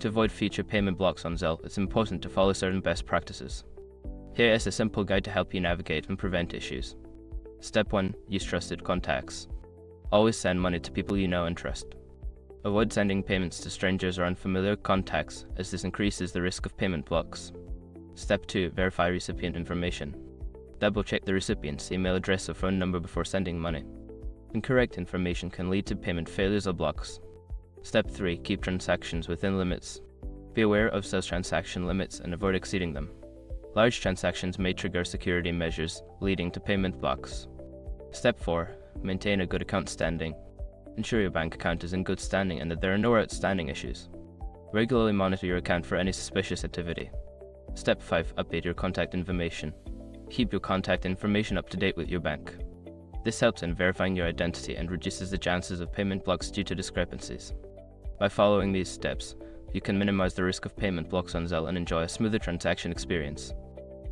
To avoid future payment blocks on Zelle, it's important to follow certain best practices. Here is a simple guide to help you navigate and prevent issues. Step 1. Use trusted contacts. Always send money to people you know and trust. Avoid sending payments to strangers or unfamiliar contacts, as this increases the risk of payment blocks. Step 2. Verify recipient information. Double-check the recipient's email address or phone number before sending money. Incorrect information can lead to payment failures or blocks. Step 3. Keep transactions within limits. Be aware of such transaction limits and avoid exceeding them. Large transactions may trigger security measures, leading to payment blocks. Step 4. Maintain a good account standing. Ensure your bank account is in good standing and that there are no outstanding issues. Regularly monitor your account for any suspicious activity. Step 5. Update your contact information. Keep your contact information up to date with your bank. This helps in verifying your identity and reduces the chances of payment blocks due to discrepancies. By following these steps, you can minimize the risk of payment blocks on Zelle and enjoy a smoother transaction experience.